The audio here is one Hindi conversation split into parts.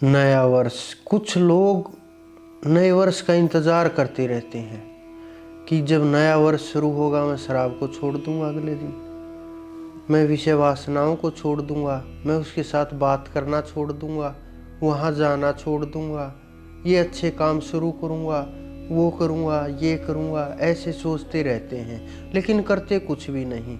नया वर्ष, कुछ लोग नए वर्ष का इंतज़ार करते रहते हैं कि जब नया वर्ष शुरू होगा मैं शराब को छोड़ दूंगा, अगले दिन मैं विषय वासनाओं को छोड़ दूंगा, मैं उसके साथ बात करना छोड़ दूंगा, वहाँ जाना छोड़ दूंगा, ये अच्छे काम शुरू करूंगा, वो करूंगा, ये करूंगा, ऐसे सोचते रहते हैं लेकिन करते कुछ भी नहीं।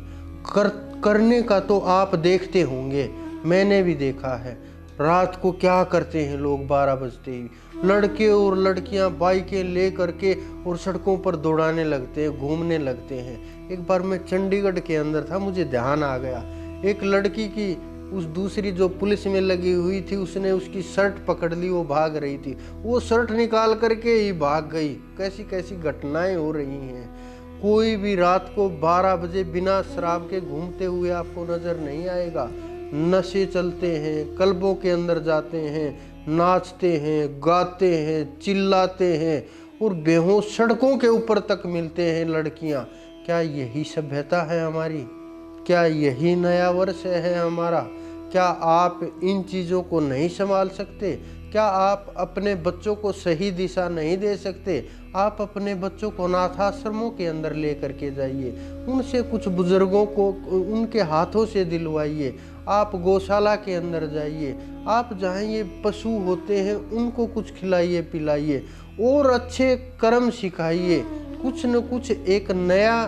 करने का तो आप देखते होंगे, मैंने भी देखा है। रात को क्या करते हैं लोग, 12 बजते ही लड़के और लड़कियां बाइकें ले करके और सड़कों पर दौड़ाने लगते हैं, घूमने लगते हैं। एक बार मैं चंडीगढ़ के अंदर था, मुझे ध्यान आ गया, एक लड़की की उस दूसरी जो पुलिस में लगी हुई थी, उसने उसकी शर्ट पकड़ ली, वो भाग रही थी, वो शर्ट निकाल करके ही भाग गई। कैसी कैसी घटनाएं हो रही हैं। कोई भी रात को 12 बजे बिना शराब के घूमते हुए आपको नजर नहीं आएगा। नशे चलते हैं, क्लबों के अंदर जाते हैं, नाचते हैं, गाते हैं, चिल्लाते हैं और बेहोश सड़कों के ऊपर तक मिलते हैं लड़कियां। क्या यही सभ्यता है हमारी? क्या यही नया वर्ष है हमारा? क्या आप इन चीज़ों को नहीं संभाल सकते? क्या आप अपने बच्चों को सही दिशा नहीं दे सकते? आप अपने बच्चों को अनाथाश्रमों के अंदर ले करके जाइए, उनसे कुछ बुजुर्गों को उनके हाथों से दिलवाइए। आप गौशाला के अंदर जाइए, आप जहाँ ये पशु होते हैं उनको कुछ खिलाइए पिलाइए और अच्छे कर्म सिखाइए। कुछ न कुछ एक नया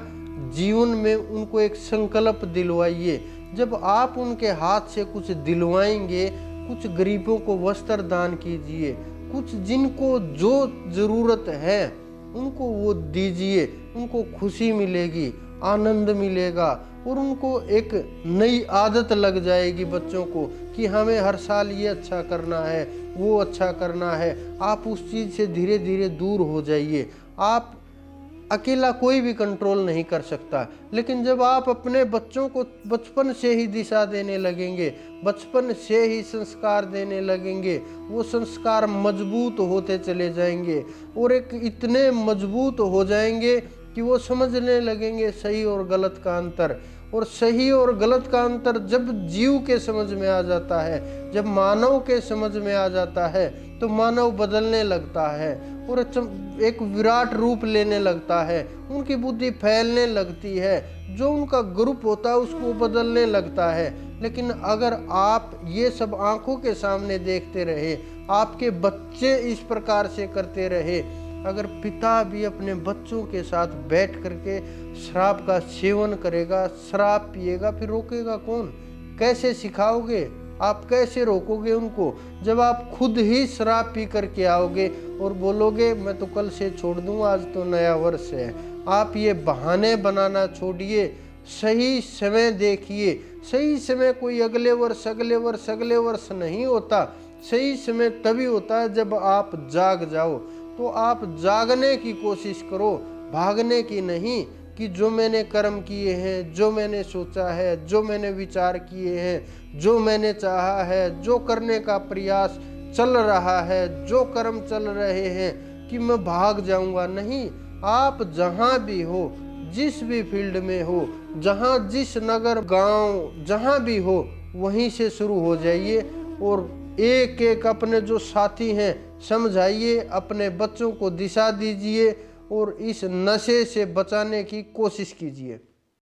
जीवन में उनको एक संकल्प दिलवाइए। जब आप उनके हाथ से कुछ दिलवाएंगे, कुछ गरीबों को वस्त्र दान कीजिए, कुछ जिनको जो ज़रूरत है उनको वो दीजिए, उनको खुशी मिलेगी, आनंद मिलेगा और उनको एक नई आदत लग जाएगी बच्चों को कि हमें हर साल ये अच्छा करना है, वो अच्छा करना है। आप उस चीज़ से धीरे धीरे दूर हो जाइए। आप अकेला कोई भी कंट्रोल नहीं कर सकता, लेकिन जब आप अपने बच्चों को बचपन से ही दिशा देने लगेंगे, बचपन से ही संस्कार देने लगेंगे, वो संस्कार मजबूत होते चले जाएंगे और एक इतने मजबूत हो जाएंगे कि वो समझने लगेंगे सही और गलत का अंतर। और सही और गलत का अंतर जब जीव के समझ में आ जाता है, जब मानव के समझ में आ जाता है, तो मानव बदलने लगता है और एक विराट रूप लेने लगता है। उनकी बुद्धि फैलने लगती है, जो उनका ग्रुप होता है उसको बदलने लगता है। लेकिन अगर आप ये सब आंखों के सामने देखते रहे, आपके बच्चे इस प्रकार से करते रहे, अगर पिता भी अपने बच्चों के साथ बैठ करके शराब का सेवन करेगा, शराब पिएगा, फिर रोकेगा कौन? कैसे सिखाओगे आप? कैसे रोकोगे उनको जब आप खुद ही शराब पी करके आओगे और बोलोगे मैं तो कल से छोड़ दूंगा, आज तो नया वर्ष है? आप ये बहाने बनाना छोड़िए, सही समय देखिए। सही समय कोई अगले वर्ष अगले वर्ष अगले वर्ष नहीं होता। सही समय तभी होता है जब आप जाग जाओ। तो आप जागने की कोशिश करो, भागने की नहीं कि जो मैंने कर्म किए हैं, जो मैंने सोचा है, जो मैंने विचार किए हैं, जो मैंने चाहा है, जो करने का प्रयास चल रहा है, जो कर्म चल रहे हैं कि मैं भाग जाऊंगा। नहीं, आप जहां भी हो, जिस भी फील्ड में हो, जहां जिस नगर गांव जहां भी हो, वहीं से शुरू हो जाइए और एक एक अपने जो साथी हैं समझाइए, अपने बच्चों को दिशा दीजिए और इस नशे से बचाने की कोशिश कीजिए।